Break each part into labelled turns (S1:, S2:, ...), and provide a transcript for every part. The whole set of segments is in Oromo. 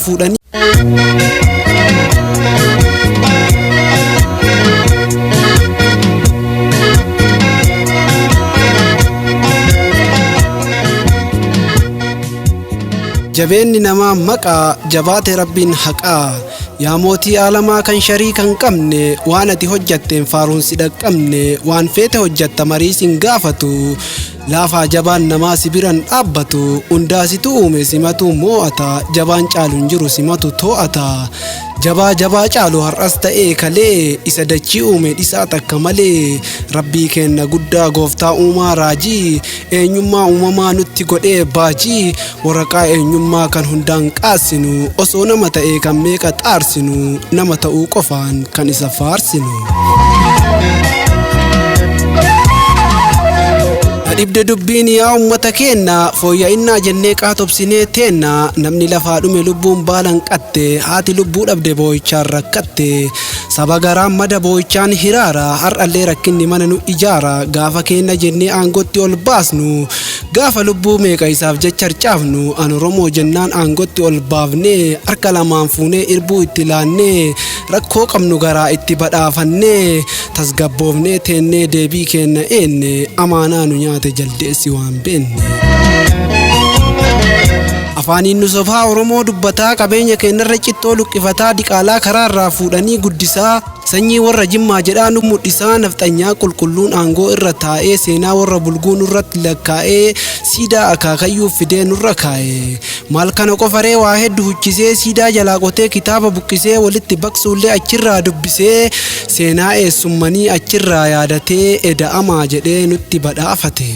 S1: fuudhanii jabeenni namaa maqaa jabaate rabbiin haqaa yaa mootii alamaa kan sharii kan qabne waan ati hojjatteen faaruun si dhaqqabne waan feete hojjatta marii sin gaafatu laafaa jabaan namaa sibiran dhaabbatu hundaasitu uume simatu moo'ata jabaan caaluun jiru simatu too'ata jabaa caalu har'as ta'ee kalee isa dachii uume dhisaa takka malee rabbii kenna guddaa gooftaa uumaa raajii eenyummaa uumamaa nutti godhee baajii waraqaa eenyummaa kan hundaan qaasinu osoo nama ta'ee kan meeqa xaarsinu nama ta'uu qofaan kan isa faarsinu. Dhibde dubbiin yaa ummata keenna fooyya'inaa jennee qaatobsinee teenna namni lafaa dhume lubbuun baalan qatte haati lubbuu dhabde boo'ichaan rakkatte saba garaan mada boo'ichaan hiraara har'allee rakkinni mana nu ijaara gaafa keenna jennee aangotti ol baasnu gaafa lubbuu meeqa isaaf jecha harcaafnu an Oromoo jennaan aangotti ol baafnee harka lamaan fuunee irbuu itti laannee rakkoo qabnu garaa itti badhaafannee tasgabboofnee teennee deebii kenna eenne amaanaa nu nyaate jaldeessi waan beenne. Afaaniin nu sofaa Oromoo dubbataa qabeenya keenyarra cittoo luqqifataa diqaalaa karaarraa fuudhanii guddisaa sanyii warra jimmaa jedhaa nu mudhisaa nafxanyaa qulqulluun aangoo irra taa'ee seenaa warra bulguu nurratti lakkaa'ee siidaa akaakayyuuf fidee nurra kaa'ee maal kana qofaree waa hedduu huccisee siidaa jalaa qotee kitaaba buqqisee walitti baqsuullee achirraa dubbisee seenaa eessummanii achirraa yaadatee eda'amaa jedhee nutti badhaafate.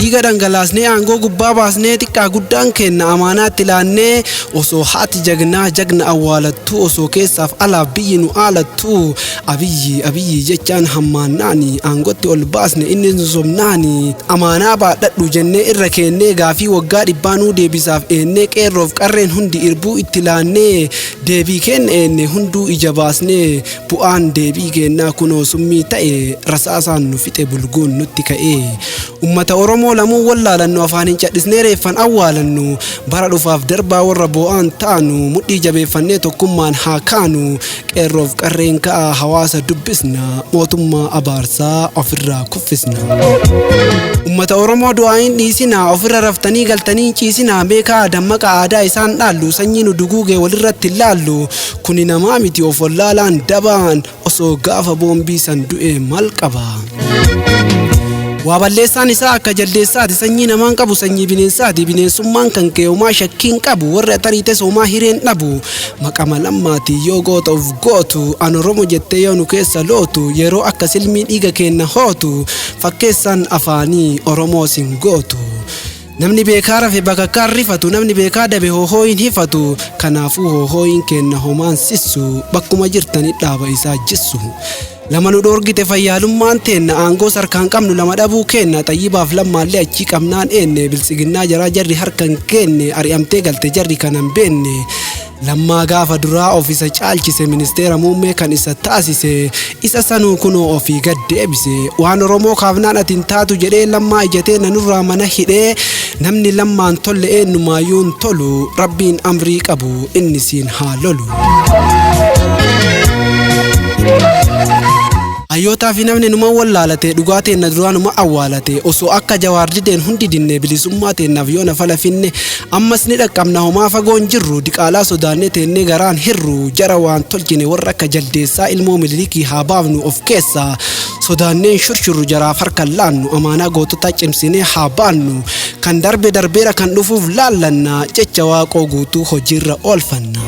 S1: Dhiiga dhangalaasnee aangoo gubbaa baasnee xiqqaa guddaan kenna amaanaatti laannee osoo haati jagna awwaalattu osoo keessaaf alaaf biyyi nu aalattu abiyyi jechaan hammaannaani aangotti ol baasne inni nu somnaani amaanaa baadhadhu jennee irra keennee gaafii waggaa dhibbaanuu deebisaaf eennee qeerroof qarreen hundi irbuu itti laannee deebii kenna eenne hunduu ija baasnee bu'aan deebii kennaa kunoo summii ta'e rasaasaan nu fixe bulguun nutti ka'e ummata Oromoo lamuu wallaalannu afaanin cadhisnee reeffan awwaalannu bara dhufaaf darbaa warra boo'aan taanu mudhii jabeeffannee tokkummaan haa kaanu qeerroof qarreen ka'a hawaasa dubbisna mootummaa abaarsaa ofirraa kuffisna. Ummata Oromoo du'aayin dhiisinaa ofirra raftanii galtanii ciisinaa beekaa dammaqa aadaa isaan dhaallu sanyii nu duguugee walirratti laallu kuni namaa miti of wallaalaan dabaan osoo gaafa boombii san du'e maal qaba. Waa balleessaan isaa akka jaldeessaati sanyii namaan qabu sanyii bineensaati bineensummaan kan keewumaa shakkiin qabu warra tariite soomaa hireen dhabu maqama lammaati yoo goota of gootu an Oromoo jettee yoo nu keessa lootu yeroo akka silmii dhiiga keenna hootu fakkeessaan afaanii Oromoo sin gootu. Namni beekaa rafe bakakkaan rifatu namni beekaa dabe hohooyin hifatu kanaafuu hohooyin keenna homaan sissu bakkuma jirtani dhaaba isaa jissu. Lama nu dhoorgite fayyaalummaan teenna aangoo sarkaan qabnu lama dhabuu kenna xayyibaaf lammaallee achii qabnaan eenne bilsiginnaa jaraa jarri harkan kenne ari'amtee galte jarri kanan beenne lammaa gaafa duraa ofisa caalchise ministeera muummee kan isa taasise isa sanuu kunoo ofii gad deebise waan Oromoo kaafnaan atin taatu jedhee lammaa ijatee nanurraa mana hidhee namni lammaan tolle eenyumaayyuun tolu rabbiin amrii qabu inni siin haa lolu. Ayyootaa fi namni numa wallaalate dhugaateen na duraan numa awwaalate osoo akka Jawaar dideen hundi dinne bilisummaa teennaaf yoo na falafinne ammas ni dhaqqabna homaa fagoon jirru diqaalaa sodaannee teennee garaan hirru jara waan tolchine warra akka jaldeessaa ilmoo mililikii haa baafnu of keessaa sodaanneen shurshurru jaraaf harkan laannu amaanaa gootota cimsinee haa baannu kan darbe darbeera kan dhufuuf laallanna jecha waaqoo guutuu hojiirra oolfanna.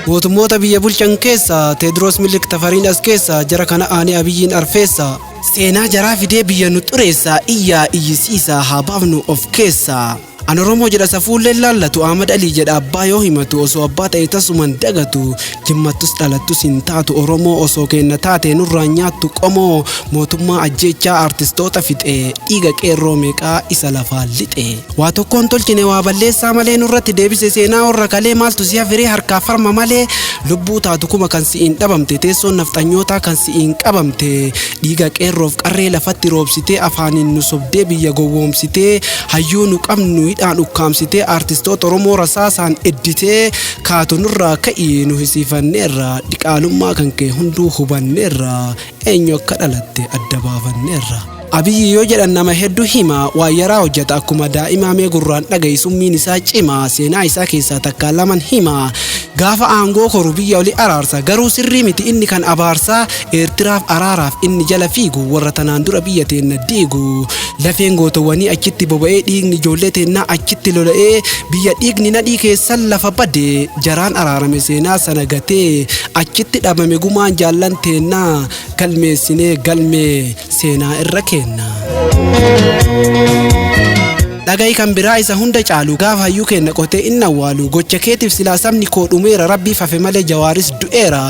S1: Mootummoota biyya bulchan keessa Teedroos Milik Tafariinas keessa jara kana aanee Abiyyiin arfeessa seenaa jaraa fidee biyya nu xureessa iyyaa iyyisiisa haa baafnu of keessa. An Oromoo jedha safuullee laallatu Ahmad Alii jedha abbaa yoo himatu osoo abbaa ta'e tasuman dagatu jimmattus dhalattus hin taatu Oromoo osoo kenna taate nurraan nyaattu qomoo mootummaa ajjechaa artistoota fixe dhiiga qeerroo meeqaa isa lafaan lixe waa tokkoon tolchine waa balleessaa malee nurratti deebise seenaa warra kalee maaltu si'a firee harkaa farma malee lubbuu taatu kuma kan si'iin dhabamte teessoon nafxanyootaa kan si'iin qabamte dhiiga qeerroof qarree lafatti roobsitee afaaniin nu sobdee biyya gowwoomsitee hayyuu nu qabnu hidhaan ukkaamsitee artistoota Oromoo rasaasaan edditee kaatunurraa ka'ii nu hisiifanneerra dhiqaalummaa kan kee hunduu hubanneerra eenyu akka dhalatte adda baafanneerra. Abiyyi yoo jedhan nama hedduu hima waa yaraa hojjeta akkuma daa'imaa mee gurraan dhaga'i summiin isaa cima seenaa isaa keessaa takka laman hima gaafa aangoo koru biyya oli araarsa garuu sirrii miti inni kan abaarsaa Eertiraaf araaraaf inni jala fiigu warra tanaan dura biyya teenna diigu lafeen gootawwanii achitti boba'ee dhiigni ijoollee teennaa achitti lola'ee biyya dhiigni nadhii keessan lafa bade jaraan araarame seenaa sana gatee achitti dhabame gumaan jaallan teennaa galmeessinee galmee seenaa irra dhaga'i kan biraa isa hunda caalu gaafa hayyuu kenna qotee inni awwaalu gocha keetiif silaa sabni koo dhumeera Rabbiif hafe malee Jawaaris du'eera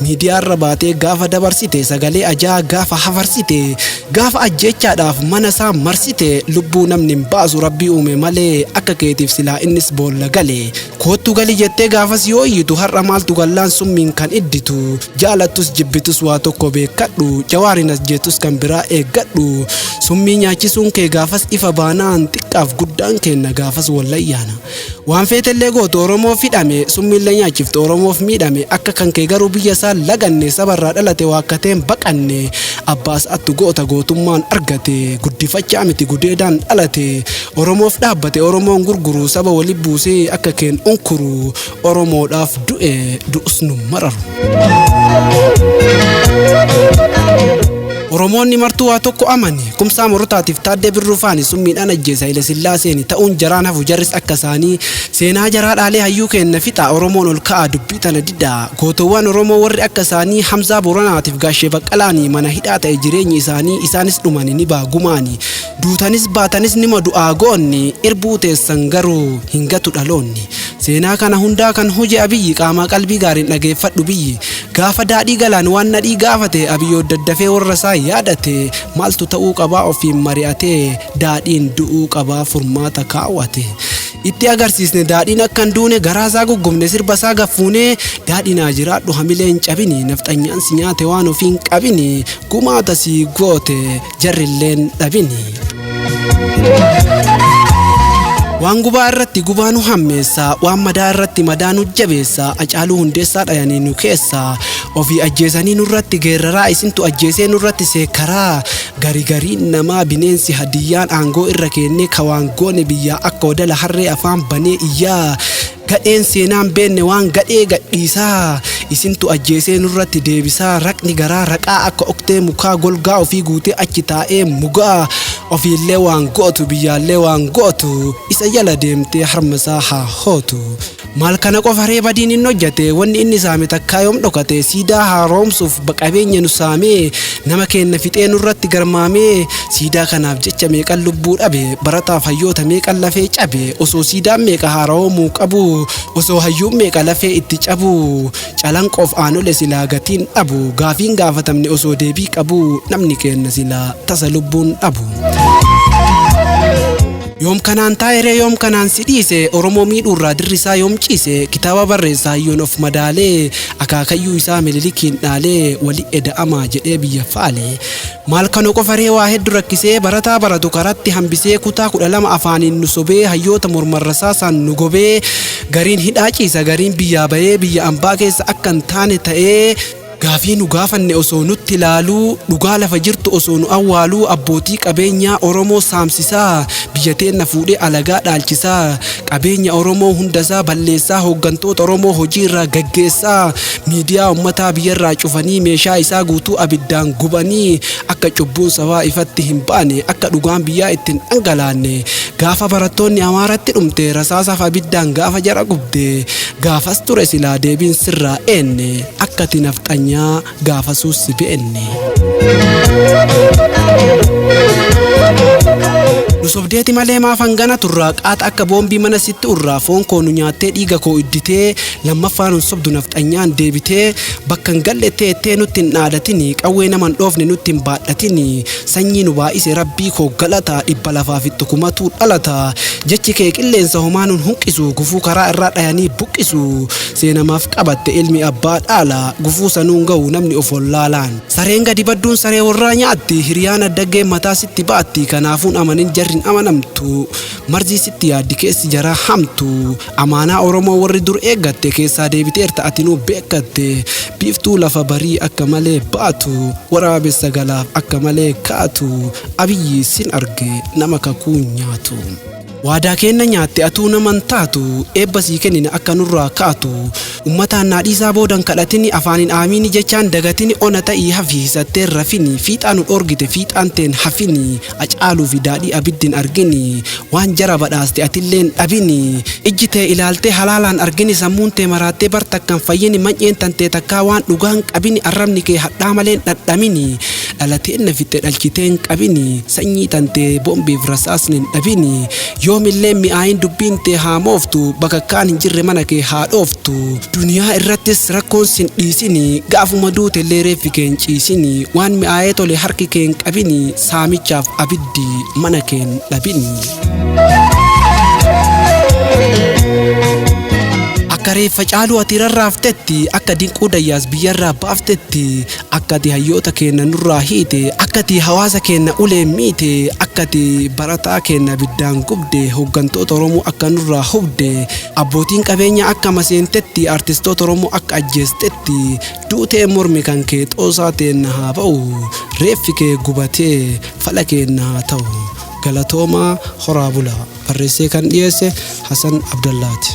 S1: miidiyaarra baatee gaafa dabarsite sagalee ajaa gaafa hafarsite gaafa ajjechaadhaaf mana isaa marsite lubbuu namni hin baasu Rabbii uume malee akka keetiif silaa innis boolla gale koottu gali jettee gaafas yoo iyyitu har'a maaltu gallaan summiin kan idditu jaalattus jibbitus waa tokko beekadhu Jawaarinas jettus kan biraa eeggadhu summii nyaachisuun kee gaafas ifa baanaan xiqqaaf guddaan kenna gaafas wallayyaana waan feetellee gootu Oromoof hidhame summiillee nyaachifte Oromoof miidhame akka kan kee garuu biyya isaa laganne sabarraa dhalate waakkateen baqanne abbaas attu goota gootummaan argate guddifachaa miti gudeedaan dhalate Oromoof dhaabbate Oromoon gurguru saba wali buusee akka keen onkuru Oromoodhaaf du'e du'us nu mararu. Oromoonni martuu waa tokko amani kumsaa morotaatiif taaddee birruufaani summiidhaan ajjeesa ila sillaaseeni ta'uun jaraan hafu jarris akka isaanii seenaa jaraa dhaalee hayyuu kenna fixa Oromoon ol ka'a dubbii tana diddaa gootowwan Oromoo warri akka isaanii Hamzaa Booranaatiif Gaashee Baqqalaanii mana hidhaa ta'e jireenyi isaanii isaanis dhumani ni baagumaani duutanis baatanis nima du'aa goonni irbuu teessan garuu hin gatu dhaloonni seenaa kana hundaa kan hojii Abiyyi qaamaa qalbii gaariin dhageeffadhu biyyi gaafa daadhii galaan waan nadhii gaafate Abiyyoo daddafee warra isaa yaadate maaltu ta'uu qabaa ofiin mari'atee daadhiin du'uu qabaa furmaata kaawwate itti agarsiisne daadhiin akkan duune garaasaa guggumne sirbasaa gaffuune daadhinaa jiraadhu hamileen cabini nafxanyaan si nyaate waan ofiin qabini gumaata si goote jarrilleen dhabini. waan gubaa irratti gubaanu hammeessa waan madaa irratti madaanu jabeessa acaaluu hundeessaa dhayanii nu keessa ofii ajjeesanii nurratti geeraraa isintu ajjeesee nurratti seekaraa garigariin namaa bineensi hadiyyaan aangoo irra kennee kawaan goone biyyaa akka odala harree afaan banee iyyaa gadheen seenaan beenne waan gadhee gadhiisaa isintu ajjeesee nurratti deebisaa raqni garaa raqaa akka oktee mukaa golgaa ofii guutee achi taa'ee mugaa ofiillee waan gootu biyyaallee waan gootu isa jala deemtee harmasaa haa hootu maal kana qofa reebadiin inni hojjate wanni inni saame takkaa yoom dhokate siidaa haaromsuuf qabeenya nu saamee nama kenna fixee nurratti garmaamee siidaa kanaaf jecha meeqan lubbuu dhabe barataaf hayyoota meeqan lafee cabe osoo siidaan meeqa haaromuu qabu osoo hayyuun meeqa lafee itti cabu calanqoof aanole silaa gatiin dhabu gaafiin gaafatamne osoo deebii qabu namni kenna silaa tasa lubbuun dhabu. yoom kanaan taa'ee yoom kanaan si dhiise Oromoo miidhuurraa dirrisaa yoom ciise kitaaba barreessaa hayyoon of madaalee akaakayyuu isaa mililikiin dhaalee wali eda'amaa jedhee biyya faale maal kana qofa waa hedduu rakkisee barataa baratu karatti hambisee kutaa 12 afaaniin nu sobee hayyoota mormarrasaasaan nu gobee gariin hidhaa ciisa gariin biyyaa bahee biyya ambaa keessa akka hin taane ta'ee gaafii nu gaafanne osoo nutti ilaaluu dhugaa lafa jirtu osoo nu awwaaluu abbootii qabeenyaa Oromoo saamsisaa biyya teenna fuudhee alagaa dhaalchisaa qabeenya Oromoo hundasaa balleessaa hooggantoota Oromoo hojiirraa gaggeessaa miidiyaa ummataa biyyarraa cufanii meeshaa isaa guutuu abiddaan gubanii akka cubbuun sabaa ifatti hin baane akka dhugaan biyyaa ittiin dhangalaanne gaafa barattoonni Amaaratti dhumte rasaasaaf abiddaan gaafa jara gubde gaafas ture silaa deebiin sirraa eenne akka tinafxanya gaafa suusi beenne. Nusobdeeti malee maaf hangana turraa qaata akka boombii mana sitti urraa foon koo nu nyaattee dhiiga koo idditee lammaffaa nu sobdu nafxanyaan deebitee bakka hin galle teettee nutti hin dhaadatini qawwee naman dhoofne nutti hin baadhatini sanyii nu baay'ise Rabbii koo galata dhibba lafaa fi tukumatu dhalata jechi kee qilleensa homaanuun hunqisu gufuu karaa irraa dhayanii buqqisu seenamaaf qabatte ilmi abbaa dhaala gufuu sanuun ga'u namni of wallaalaan sareen gadi badduun saree warraa nyaatti hiriyaan addaggee mataa sitti baatti kanaafuun amanin jarrin amanamtu marzii sitti yaaddi keessi jaraa hamtu amaanaa oromoo warri dur eeggatte keessaa deebiteerta atinuu beekatte biiftuu lafa barii akka malee baatu waraabessa galaaf akka malee kaatu abiyyi sin arge nama kakuu nyaatu waadaa kenna nyaatte atuu naman taatu eebba sii kennina akka nurraa kaatu ummataan naadhiisaa boodan kadhatini afaanin aamiini jechaan dagatini ona ta'ii hafiisattee rafini fiixaan dhorgite fiixaan teen hafini acaaluu fi daadhii abiddin argini waan jara badhaaste atilleen dhabini ijji tee ilaaltee halaalaan argini sammuun tee maraattee bartakkan fayyini manyeen tantee takkaa waan dhugaan qabini arrabni kee hadhaa maleen dhadhamini dhalateen nafitte dhalchiteen qabini sanyii tantee boombiif rasaasnin dhabini yoomillee mi'aayin dubbiin tee haa mooftu bakka kaan hin jirre mana kee haa dhooftu duniyaa irrattis rakkoon sin dhiisini gaafuma duute illee reeffi keen ciisini waan mi'aayee tole harki keen qabini saamichaaf abiddi mana keen dhabini akka reeffa caaluu ati rarraaftetti akka dinquu dayyaas biyyarraa baaftetti akka ati hayyoota keenna nurraa hiite akka ati hawaasa keenna ulee miite akka ati barataa keenna biddaan gubde hooggantoota Oromoo akka nurraa hubde abbootiin qabeenya akka maseentetti artistoota Oromoo akka ajjeestetti duutee mormi kan kee xoosaa teenna haa ba'u reeffi kee gubatee fala keenna haa ta'u galatooma horaa bulaa barreessee kan dhiyeesse Hasan Abdallaati.